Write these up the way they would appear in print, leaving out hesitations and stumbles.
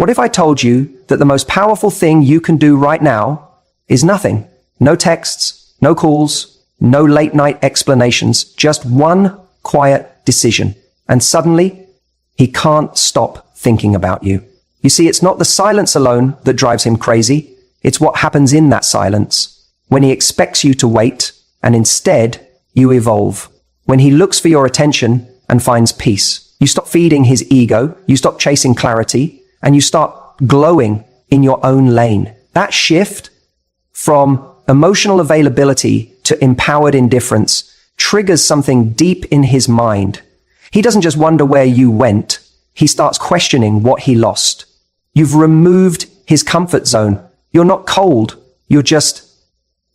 What if I told you that the most powerful thing you can do right now is nothing? No texts, no calls, no late night explanations, just one quiet decision. And suddenly, he can't stop thinking about you. You see, it's not the silence alone that drives him crazy. It's what happens in that silence, when he expects you to wait, and instead, you evolve. When he looks for your attention and finds peace. You stop feeding his ego, you stop chasing clarity, and you start glowing in your own lane. That shift from emotional availability to empowered indifference triggers something deep in his mind. He doesn't just wonder where you went, he starts questioning what he lost. You've removed his comfort zone. You're not cold, you're just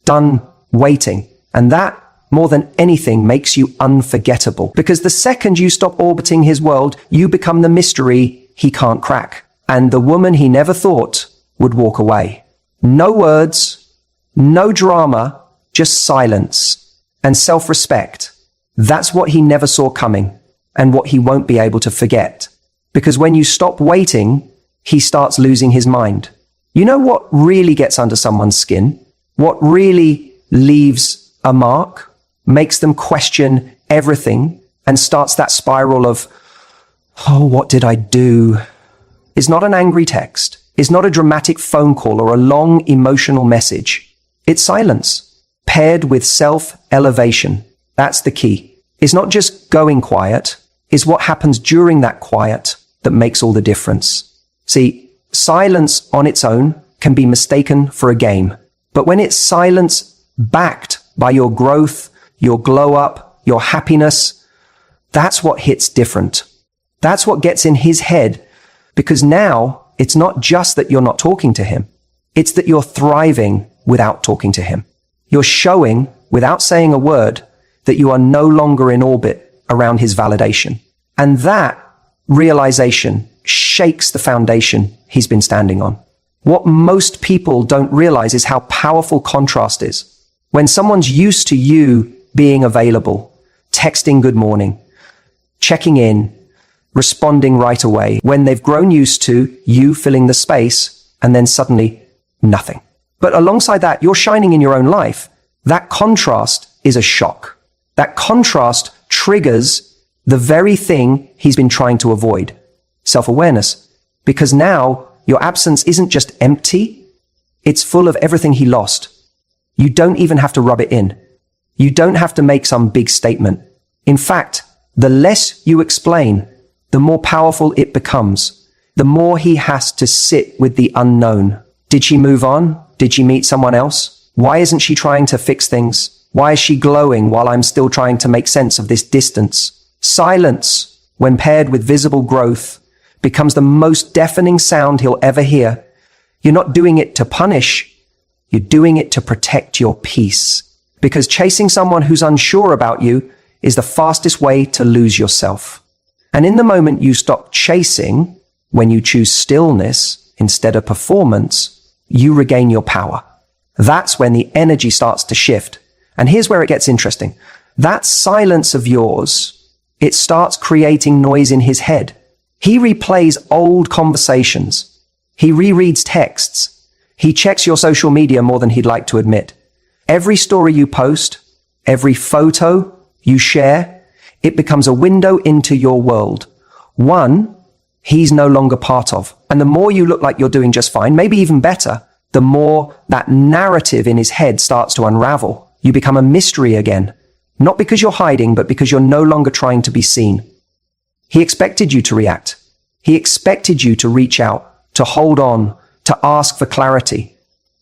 done waiting. And that, more than anything, makes you unforgettable. Because the second you stop orbiting his world, you become the mystery he can't crack. And the woman he never thought would walk away. No words, no drama, just silence and self-respect. That's what he never saw coming and what he won't be able to forget. Because when you stop waiting, he starts losing his mind. You know what really gets under someone's skin? What really leaves a mark, makes them question everything, and starts that spiral of, oh, what did I do? Is not an angry text, is not a dramatic phone call or a long emotional message. It's silence, paired with self-elevation. That's the key. It's not just going quiet, it's what happens during that quiet that makes all the difference. See, silence on its own can be mistaken for a game. But when it's silence backed by your growth, your glow up, your happiness, that's what hits different. That's what gets in his head. Because now, it's not just that you're not talking to him. It's that you're thriving without talking to him. You're showing, without saying a word, that you are no longer in orbit around his validation. And that realization shakes the foundation he's been standing on. What most people don't realize is how powerful contrast is. When someone's used to you being available, texting good morning, checking in, responding right away, when they've grown used to you filling the space, and then suddenly nothing. But alongside that, you're shining in your own life. That contrast is a shock. That contrast triggers the very thing he's been trying to avoid, self-awareness. Because now your absence isn't just empty, it's full of everything he lost. You don't even have to rub it in. You don't have to make some big statement. In fact, the less you explain, the more powerful it becomes. The more he has to sit with the unknown. Did she move on? Did she meet someone else? Why isn't she trying to fix things? Why is she glowing while I'm still trying to make sense of this distance? Silence, when paired with visible growth, becomes the most deafening sound he'll ever hear. You're not doing it to punish. You're doing it to protect your peace. Because chasing someone who's unsure about you is the fastest way to lose yourself. And in the moment you stop chasing, when you choose stillness instead of performance, you regain your power. That's when the energy starts to shift. And here's where it gets interesting. That silence of yours, it starts creating noise in his head. He replays old conversations. He rereads texts. He checks your social media more than he'd like to admit. Every story you post, every photo you share, it becomes a window into your world. One he's no longer part of. And the more you look like you're doing just fine, maybe even better, the more that narrative in his head starts to unravel. You become a mystery again. Not because you're hiding, but because you're no longer trying to be seen. He expected you to react. He expected you to reach out, to hold on, to ask for clarity.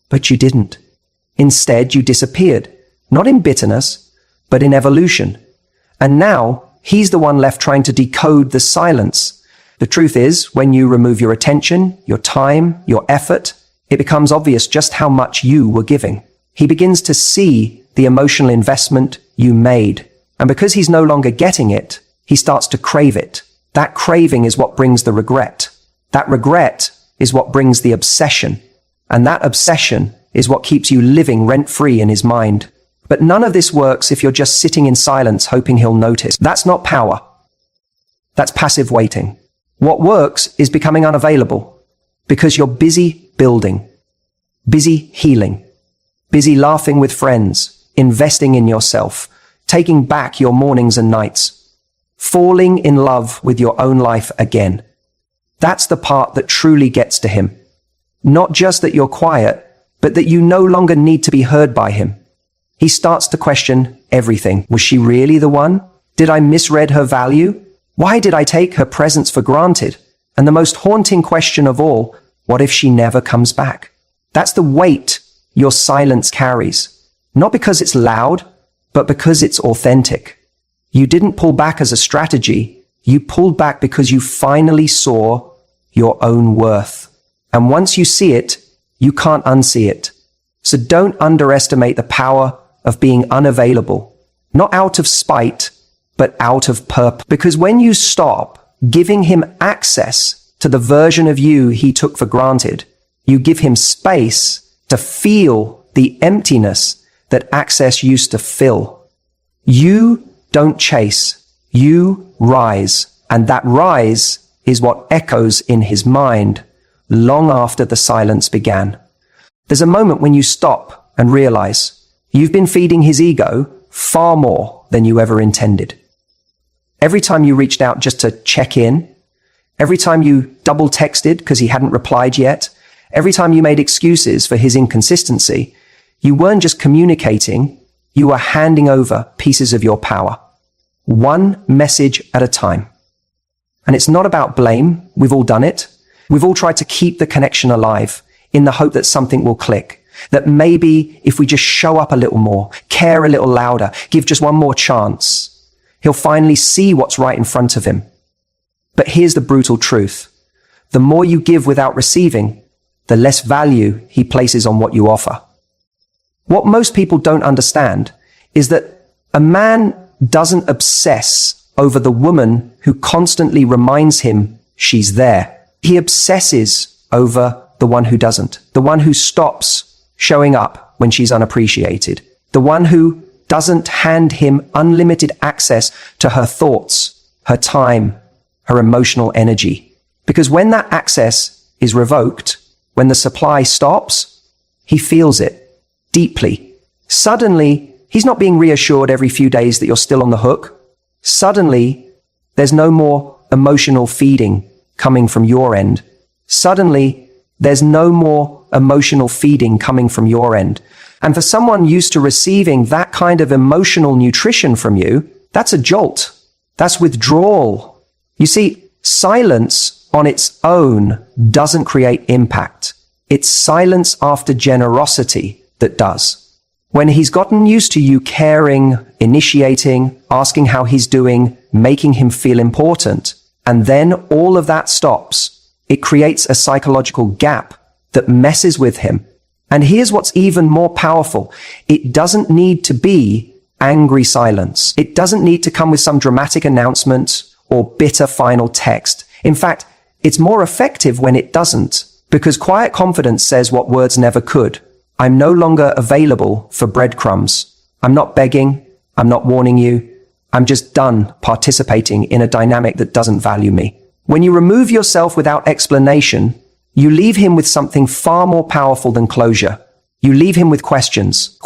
But you didn't. Instead, you disappeared. Not in bitterness, but in evolution. And now, he's the one left trying to decode the silence. The truth is, when you remove your attention, your time, your effort, it becomes obvious just how much you were giving. He begins to see the emotional investment you made. And because he's no longer getting it, he starts to crave it. That craving is what brings the regret. That regret is what brings the obsession. And that obsession is what keeps you living rent-free in his mind. But none of this works if you're just sitting in silence hoping he'll notice. That's not power. That's passive waiting. What works is becoming unavailable. Because you're busy building, busy healing, busy laughing with friends, investing in yourself, taking back your mornings and nights, falling in love with your own life again. That's the part that truly gets to him. Not just that you're quiet, but that you no longer need to be heard by him. He starts to question everything. Was she really the one? Did I misread her value? Why did I take her presence for granted? And the most haunting question of all, what if she never comes back? That's the weight your silence carries. Not because it's loud, but because it's authentic. You didn't pull back as a strategy. You pulled back because you finally saw your own worth. And once you see it, you can't unsee it. So don't underestimate the power of being unavailable, not out of spite, but out of purpose. Because when you stop giving him access to the version of you he took for granted, you give him space to feel the emptiness that access used to fill. You don't chase, you rise. And that rise is what echoes in his mind long after the silence began. There's a moment when you stop and realize you've been feeding his ego far more than you ever intended. Every time you reached out just to check in, every time you double texted because he hadn't replied yet, every time you made excuses for his inconsistency, you weren't just communicating, you were handing over pieces of your power. One message at a time. And it's not about blame. We've all done it. We've all tried to keep the connection alive in the hope that something will click. That maybe if we just show up a little more, care a little louder, give just one more chance, he'll finally see what's right in front of him. But here's the brutal truth. The more you give without receiving, the less value he places on what you offer. What most people don't understand is that a man doesn't obsess over the woman who constantly reminds him she's there. He obsesses over the one who doesn't, the one who stops showing up when she's unappreciated, the one who doesn't hand him unlimited access to her thoughts, her time, her emotional energy. Because when that access is revoked, when the supply stops, he feels it deeply. Suddenly, he's not being reassured every few days that you're still on the hook. Suddenly, there's no more emotional feeding coming from your end. Suddenly, there's no more emotional feeding coming from your end. And for someone used to receiving that kind of emotional nutrition from you, that's a jolt. That's withdrawal. You see, silence on its own doesn't create impact. It's silence after generosity that does. When he's gotten used to you caring, initiating, asking how he's doing, making him feel important, and then all of that stops, it creates a psychological gap that messes with him. And here's what's even more powerful. It doesn't need to be angry silence. It doesn't need to come with some dramatic announcement or bitter final text. In fact, it's more effective when it doesn't, because quiet confidence says what words never could. I'm no longer available for breadcrumbs. I'm not begging. I'm not warning you. I'm just done participating in a dynamic that doesn't value me. When you remove yourself without explanation, you leave him with something far more powerful than closure. You leave him with questions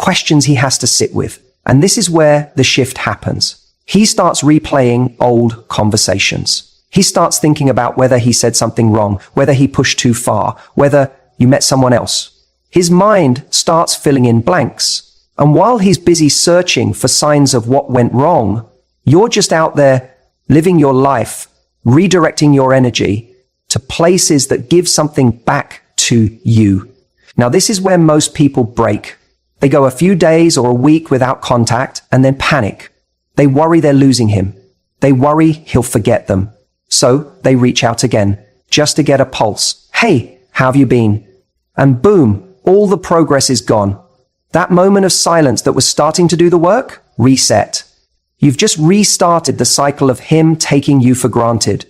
he has to sit with. And this is where the shift happens. He starts replaying old conversations. He starts thinking about whether he said something wrong, whether he pushed too far, whether you met someone else. His mind starts filling in blanks. And while he's busy searching for signs of what went wrong, you're just out there living your life, redirecting your energy to places that give something back to you. Now, this is where most people break. They go a few days or a week without contact and then panic. They worry they're losing him. They worry he'll forget them. So they reach out again just to get a pulse. Hey, how have you been? And boom, all the progress is gone. That moment of silence that was starting to do the work, reset. You've just restarted the cycle of him taking you for granted.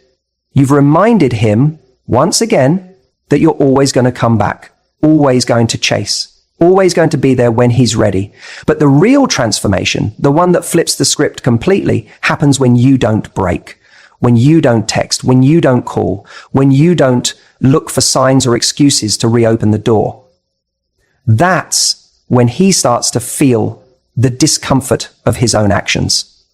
You've reminded him, once again, that you're always going to come back, always going to chase, always going to be there when he's ready. But the real transformation, the one that flips the script completely, happens when you don't break, when you don't text, when you don't call, when you don't look for signs or excuses to reopen the door. That's when he starts to feel the discomfort of his own actions.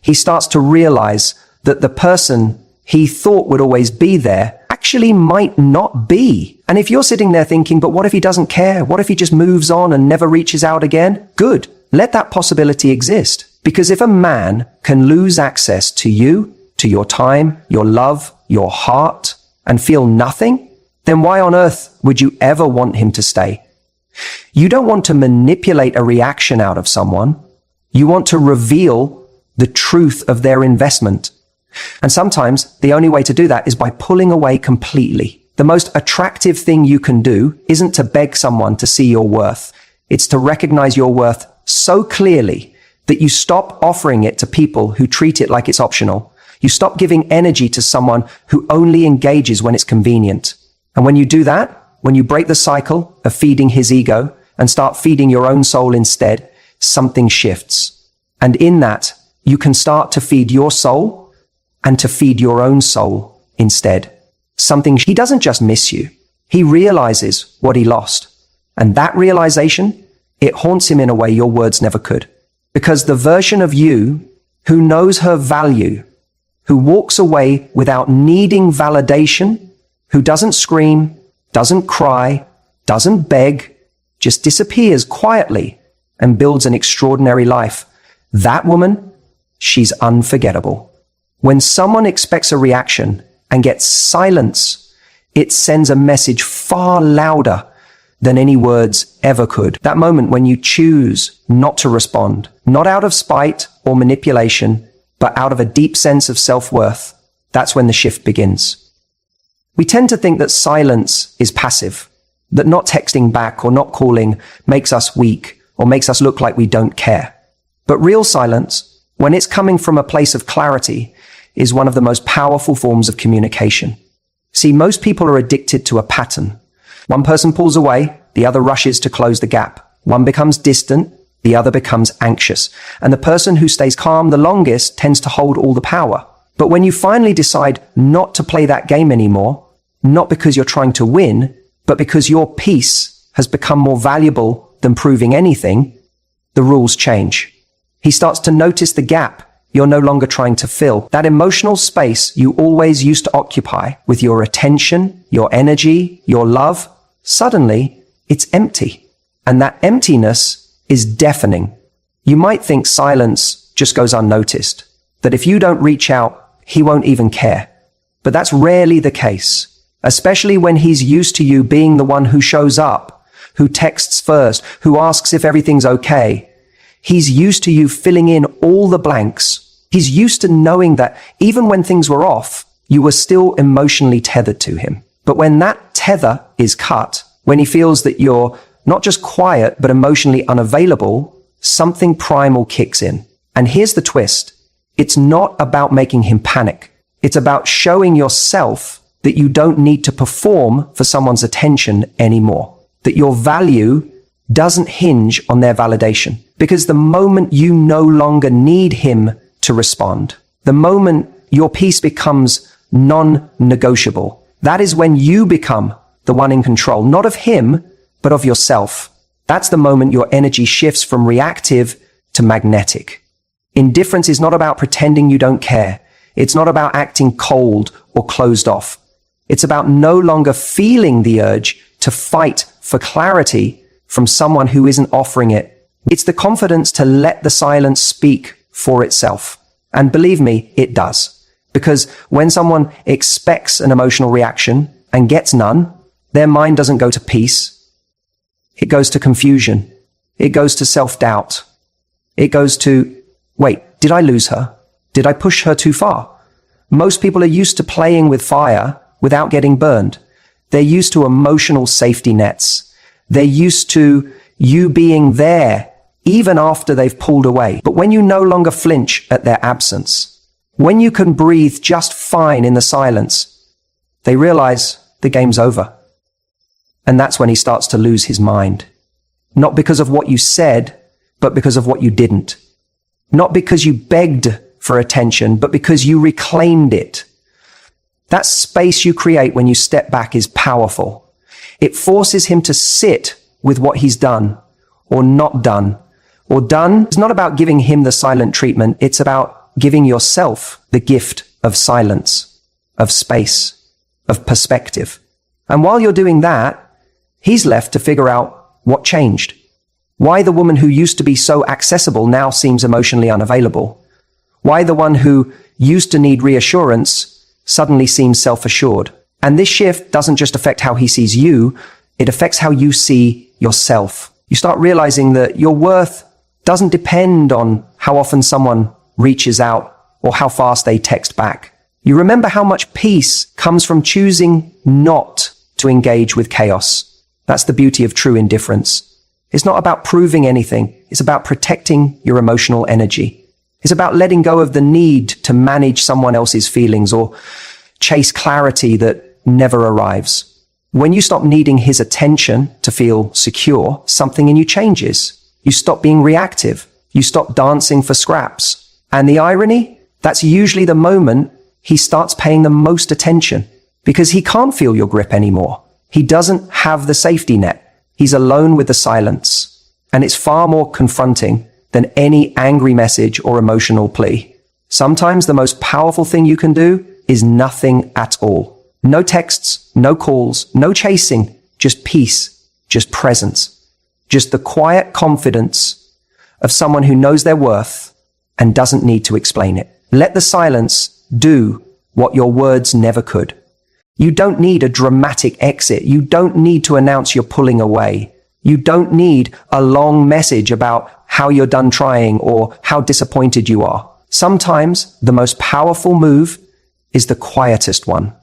He starts to realize that the person he thought would always be there actually might not be. And if you're sitting there thinking, but what if he doesn't care? What if he just moves on and never reaches out again? Good. Let that possibility exist. Because if a man can lose access to you, to your time, your love, your heart, and feel nothing, then why on earth would you ever want him to stay? You don't want to manipulate a reaction out of someone. You want to reveal the truth of their investment. And sometimes the only way to do that is by pulling away completely. The most attractive thing you can do isn't to beg someone to see your worth. It's to recognize your worth so clearly that you stop offering it to people who treat it like it's optional. You stop giving energy to someone who only engages when it's convenient. And when you do that, when you break the cycle of feeding his ego and start feeding your own soul instead, something shifts. And in that, you can start to feed your soul and to feed your own soul instead. He doesn't just miss you. He realizes what he lost. And that realization, it haunts him in a way your words never could. Because the version of you who knows her value, who walks away without needing validation, who doesn't scream, doesn't cry, doesn't beg, just disappears quietly and builds an extraordinary life. That woman, she's unforgettable. When someone expects a reaction and gets silence, it sends a message far louder than any words ever could. That moment when you choose not to respond, not out of spite or manipulation, but out of a deep sense of self-worth, that's when the shift begins. We tend to think that silence is passive, that not texting back or not calling makes us weak or makes us look like we don't care. But real silence, when it's coming from a place of clarity, is one of the most powerful forms of communication. See, most people are addicted to a pattern. One person pulls away, the other rushes to close the gap. One becomes distant, the other becomes anxious. And the person who stays calm the longest tends to hold all the power. But when you finally decide not to play that game anymore, not because you're trying to win, but because your peace has become more valuable than proving anything, the rules change. He starts to notice the gap you're no longer trying to fill. That emotional space you always used to occupy with your attention, your energy, your love, suddenly it's empty. And that emptiness is deafening. You might think silence just goes unnoticed, that if you don't reach out, he won't even care. But that's rarely the case, especially when he's used to you being the one who shows up, who texts first, who asks if everything's okay. He's used to you filling in all the blanks. He's used to knowing that even when things were off, you were still emotionally tethered to him. But when that tether is cut, when he feels that you're not just quiet, but emotionally unavailable, something primal kicks in. And here's the twist. It's not about making him panic. It's about showing yourself that you don't need to perform for someone's attention anymore. That your value doesn't hinge on their validation. Because the moment you no longer need him to respond, the moment your peace becomes non-negotiable, that is when you become the one in control, not of him, but of yourself. That's the moment your energy shifts from reactive to magnetic. Indifference is not about pretending you don't care. It's not about acting cold or closed off. It's about no longer feeling the urge to fight for clarity from someone who isn't offering it. It's the confidence to let the silence speak for itself. And believe me, it does. Because when someone expects an emotional reaction and gets none, their mind doesn't go to peace. It goes to confusion. It goes to self-doubt. It goes to, wait, did I lose her? Did I push her too far? Most people are used to playing with fire without getting burned. They're used to emotional safety nets. They're used to you being there even after they've pulled away. But when you no longer flinch at their absence, when you can breathe just fine in the silence, they realize the game's over. And that's when he starts to lose his mind. Not because of what you said, but because of what you didn't. Not because you begged for attention, but because you reclaimed it. That space you create when you step back is powerful. It forces him to sit with what he's done or not done. Or done is not about giving him the silent treatment. It's about giving yourself the gift of silence, of space, of perspective. And while you're doing that, he's left to figure out what changed. Why the woman who used to be so accessible now seems emotionally unavailable. Why the one who used to need reassurance suddenly seems self-assured. And this shift doesn't just affect how he sees you, it affects how you see yourself. You start realizing that your worth doesn't depend on how often someone reaches out or how fast they text back. You remember how much peace comes from choosing not to engage with chaos. That's the beauty of true indifference. It's not about proving anything. It's about protecting your emotional energy. It's about letting go of the need to manage someone else's feelings or chase clarity that never arrives. When you stop needing his attention to feel secure, something in you changes. You stop being reactive. You stop dancing for scraps. And the irony? That's usually the moment he starts paying the most attention because he can't feel your grip anymore. He doesn't have the safety net. He's alone with the silence. And it's far more confronting than any angry message or emotional plea. Sometimes the most powerful thing you can do is nothing at all. No texts, no calls, no chasing, just peace, just presence. Just the quiet confidence of someone who knows their worth and doesn't need to explain it. Let the silence do what your words never could. You don't need a dramatic exit. You don't need to announce you're pulling away. You don't need a long message about how you're done trying or how disappointed you are. Sometimes the most powerful move is the quietest one.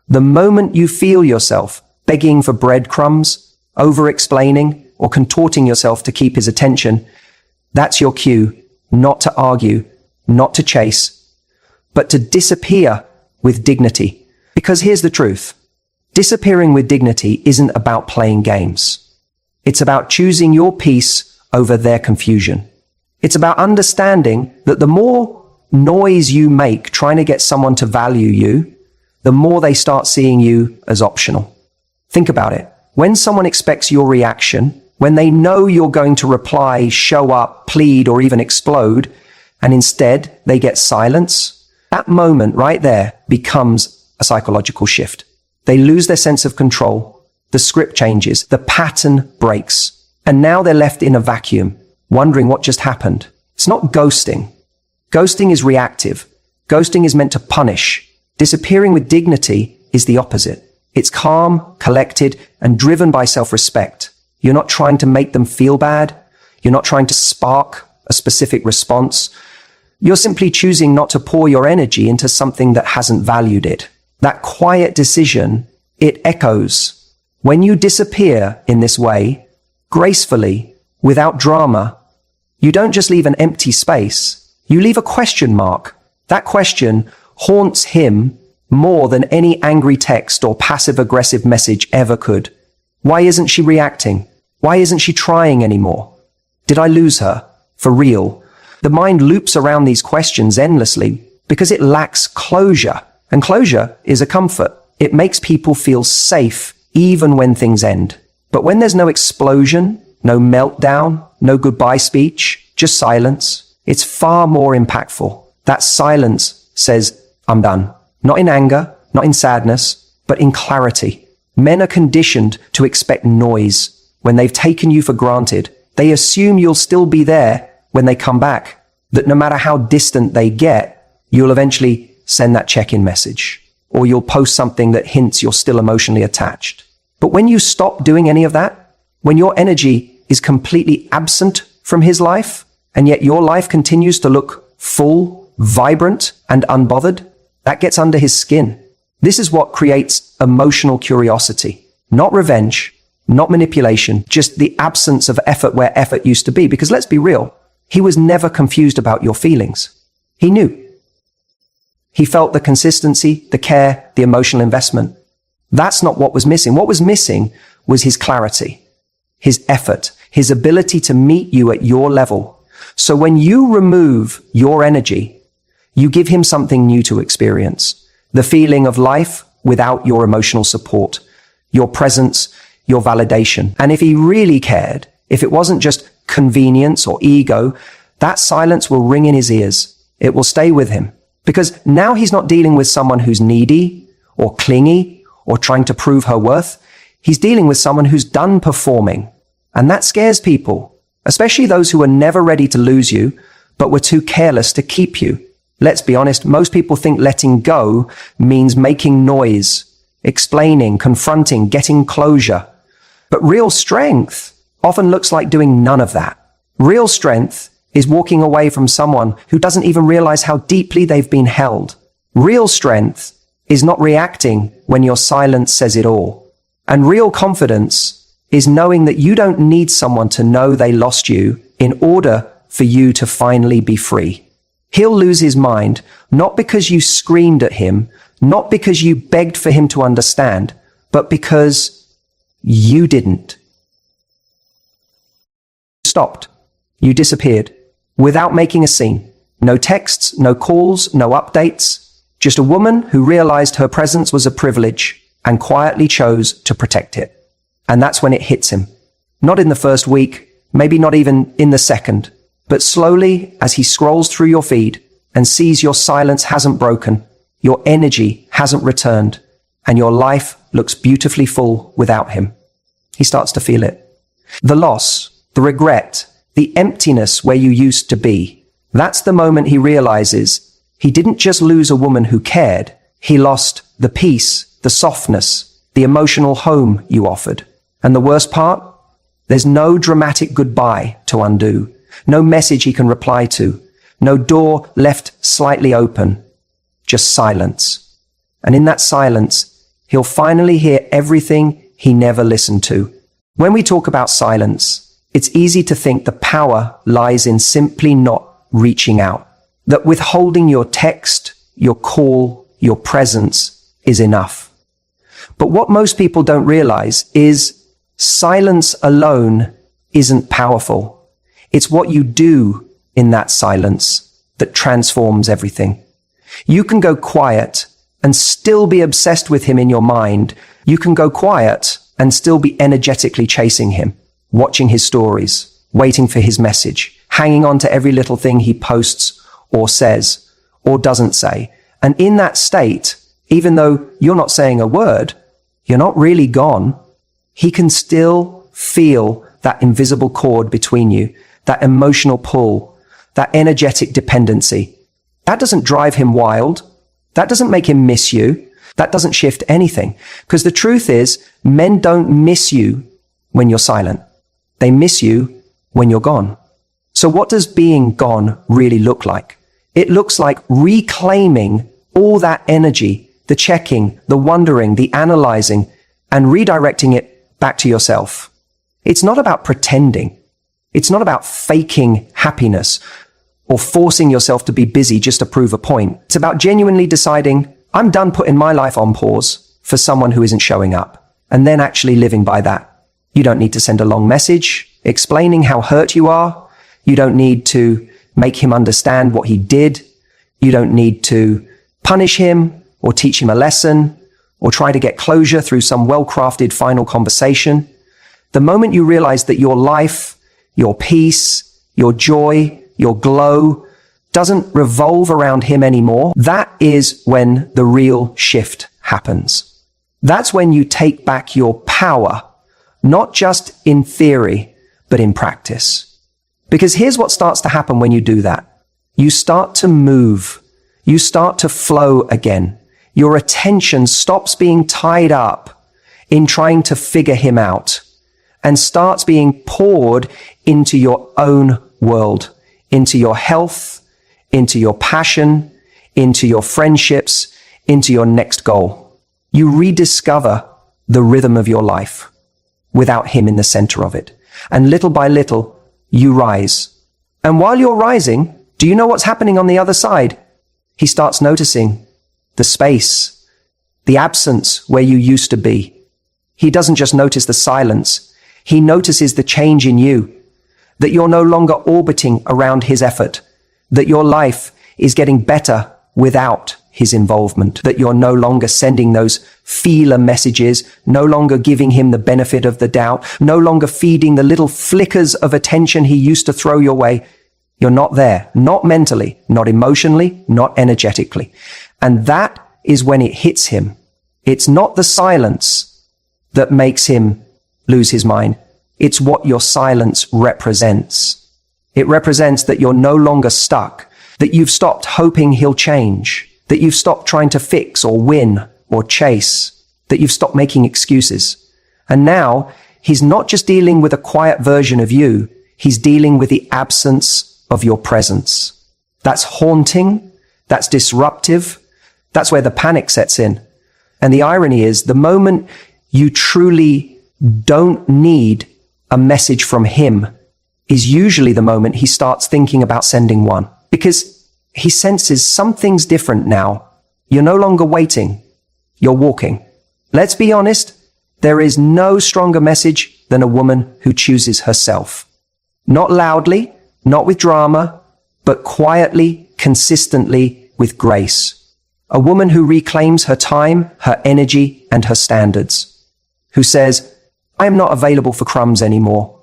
The moment you feel yourself begging for breadcrumbs, over-explaining, or contorting yourself to keep his attention, that's your cue, not to argue, not to chase, but to disappear with dignity. Because here's the truth. Disappearing with dignity isn't about playing games. It's about choosing your peace over their confusion. It's about understanding that the more noise you make trying to get someone to value you, the more they start seeing you as optional. Think about it. When someone expects your reaction, when they know you're going to reply, show up, plead, or even explode, and instead they get silence, that moment right there becomes a psychological shift. They lose their sense of control. The script changes. The pattern breaks. And now they're left in a vacuum, wondering what just happened. It's not ghosting. Ghosting is reactive. Ghosting is meant to punish. Disappearing with dignity is the opposite. It's calm, collected, and driven by self-respect. You're not trying to make them feel bad. You're not trying to spark a specific response. You're simply choosing not to pour your energy into something that hasn't valued it. That quiet decision, it echoes. When you disappear in this way, gracefully, without drama, you don't just leave an empty space. You leave a question mark. That question haunts him more than any angry text or passive-aggressive message ever could. Why isn't she reacting? Why isn't she trying anymore? Did I lose her? For real? The mind loops around these questions endlessly because it lacks closure. And closure is a comfort. It makes people feel safe even when things end. But when there's no explosion, no meltdown, no goodbye speech, just silence, it's far more impactful. That silence says, I'm done. Not in anger, not in sadness, but in clarity. Men are conditioned to expect noise. When they've taken you for granted, they assume you'll still be there when they come back, that no matter how distant they get, you'll eventually send that check-in message, or you'll post something that hints you're still emotionally attached. But when you stop doing any of that, when your energy is completely absent from his life, and yet your life continues to look full, vibrant, and unbothered, that gets under his skin. This is what creates emotional curiosity, not revenge, not manipulation, just the absence of effort where effort used to be. Because let's be real, he was never confused about your feelings. He knew. He felt the consistency, the care, the emotional investment. That's not what was missing. What was missing was his clarity, his effort, his ability to meet you at your level. So when you remove your energy, you give him something new to experience. The feeling of life without your emotional support, your presence, your validation. And if he really cared, if it wasn't just convenience or ego, that silence will ring in his ears. It will stay with him. Because now he's not dealing with someone who's needy or clingy or trying to prove her worth. He's dealing with someone who's done performing. And that scares people, especially those who are never ready to lose you, but were too careless to keep you. Let's be honest, most people think letting go means making noise, explaining, confronting, getting closure. But real strength often looks like doing none of that. Real strength is walking away from someone who doesn't even realize how deeply they've been held. Real strength is not reacting when your silence says it all. And real confidence is knowing that you don't need someone to know they lost you in order for you to finally be free. He'll lose his mind, not because you screamed at him, not because you begged for him to understand, but because you didn't. Stopped. You disappeared. Without making a scene. No texts, no calls, no updates. Just a woman who realized her presence was a privilege and quietly chose to protect it. And that's when it hits him. Not in the first week, maybe not even in the second, but slowly as he scrolls through your feed and sees your silence hasn't broken, your energy hasn't returned, and your life looks beautifully full without him. He starts to feel it. The loss, the regret, the emptiness where you used to be. That's the moment he realizes he didn't just lose a woman who cared, he lost the peace, the softness, the emotional home you offered. And the worst part? There's no dramatic goodbye to undo, no message he can reply to, no door left slightly open, just silence. And in that silence, he'll finally hear everything he never listened to. When we talk about silence, it's easy to think the power lies in simply not reaching out, that withholding your text, your call, your presence is enough. But what most people don't realize is silence alone isn't powerful. It's what you do in that silence that transforms everything. You can go quiet and still be obsessed with him in your mind. You can go quiet and still be energetically chasing him, watching his stories, waiting for his message, hanging on to every little thing he posts or says or doesn't say. And in that state, even though you're not saying a word, you're not really gone. He can still feel that invisible cord between you, that emotional pull, that energetic dependency. That doesn't drive him wild. That doesn't make him miss you. That doesn't shift anything. Because the truth is, men don't miss you when you're silent. They miss you when you're gone. So what does being gone really look like? It looks like reclaiming all that energy, the checking, the wondering, the analyzing, and redirecting it back to yourself. It's not about pretending. It's not about faking happiness or forcing yourself to be busy just to prove a point. It's about genuinely deciding, I'm done putting my life on pause for someone who isn't showing up, and then actually living by that. You don't need to send a long message explaining how hurt you are. You don't need to make him understand what he did. You don't need to punish him or teach him a lesson or try to get closure through some well-crafted final conversation. The moment you realize that your life, your peace, your joy, your glow doesn't revolve around him anymore, that is when the real shift happens. That's when you take back your power, not just in theory, but in practice. Because here's what starts to happen when you do that. You start to move. You start to flow again. Your attention stops being tied up in trying to figure him out and starts being poured into your own world, into your health, into your passion, into your friendships, into your next goal. You rediscover the rhythm of your life without him in the center of it. And little by little, you rise. And while you're rising, do you know what's happening on the other side? He starts noticing the space, the absence where you used to be. He doesn't just notice the silence. He notices the change in you, that you're no longer orbiting around his effort, that your life is getting better without his involvement, that you're no longer sending those feeler messages, no longer giving him the benefit of the doubt, no longer feeding the little flickers of attention he used to throw your way. You're not there, not mentally, not emotionally, not energetically. And that is when it hits him. It's not the silence that makes him lose his mind. It's what your silence represents. It represents that you're no longer stuck, that you've stopped hoping he'll change, that you've stopped trying to fix or win or chase, that you've stopped making excuses. And now he's not just dealing with a quiet version of you, he's dealing with the absence of your presence. That's haunting, that's disruptive, that's where the panic sets in. And the irony is, the moment you truly don't need a message from him is usually the moment he starts thinking about sending one. Because he senses something's different now. You're no longer waiting, you're walking. Let's be honest, there is no stronger message than a woman who chooses herself. Not loudly, not with drama, but quietly, consistently, with grace. A woman who reclaims her time, her energy, and her standards. Who says, I am not available for crumbs anymore.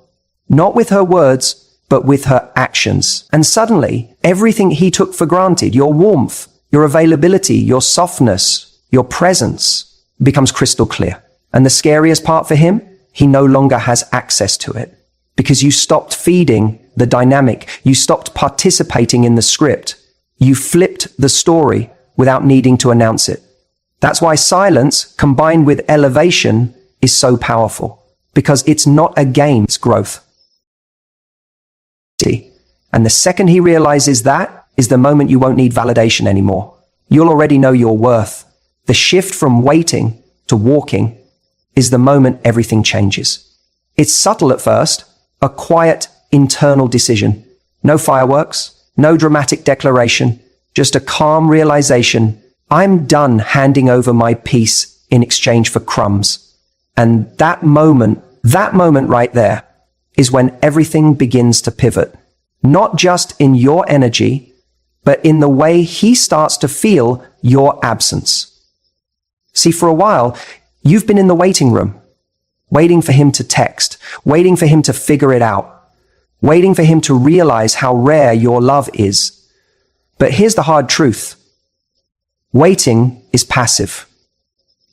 Not with her words, but with her actions. And suddenly, everything he took for granted, your warmth, your availability, your softness, your presence, becomes crystal clear. And the scariest part for him, he no longer has access to it. Because you stopped feeding the dynamic. You stopped participating in the script. You flipped the story without needing to announce it. That's why silence, combined with elevation, is so powerful. Because it's not a game, it's growth. And the second he realizes that is the moment you won't need validation anymore. You'll already know your worth. The shift from waiting to walking is the moment everything changes. It's subtle at first, a quiet internal decision. No fireworks, no dramatic declaration, just a calm realization. I'm done handing over my peace in exchange for crumbs. And that moment right there is when everything begins to pivot. Not just in your energy, but in the way he starts to feel your absence. See, for a while, you've been in the waiting room, waiting for him to text, waiting for him to figure it out, waiting for him to realize how rare your love is. But here's the hard truth. Waiting is passive.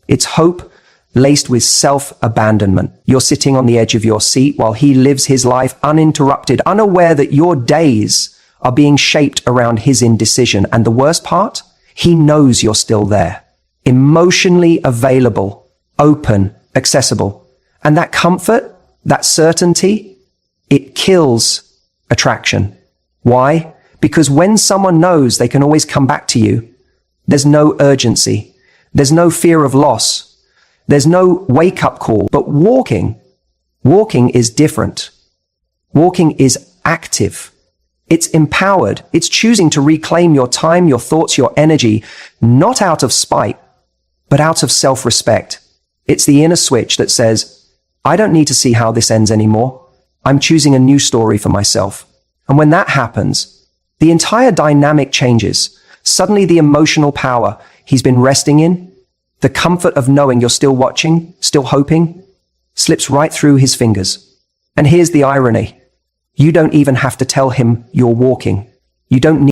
It's hope laced with self-abandonment. You're sitting on the edge of your seat while he lives his life uninterrupted, unaware that your days are being shaped around his indecision. And the worst part? He knows you're still there. Emotionally available, open, accessible. And that comfort, that certainty, it kills attraction. Why? Because when someone knows they can always come back to you, there's no urgency. There's no fear of loss. There's no wake-up call. But walking is different. Walking is active. It's empowered. It's choosing to reclaim your time, your thoughts, your energy, not out of spite, but out of self-respect. It's the inner switch that says, I don't need to see how this ends anymore. I'm choosing a new story for myself. And when that happens, the entire dynamic changes. Suddenly the emotional power he's been resting in, the comfort of knowing you're still watching, still hoping, slips right through his fingers. And here's the irony. You don't even have to tell him you're walking. You don't need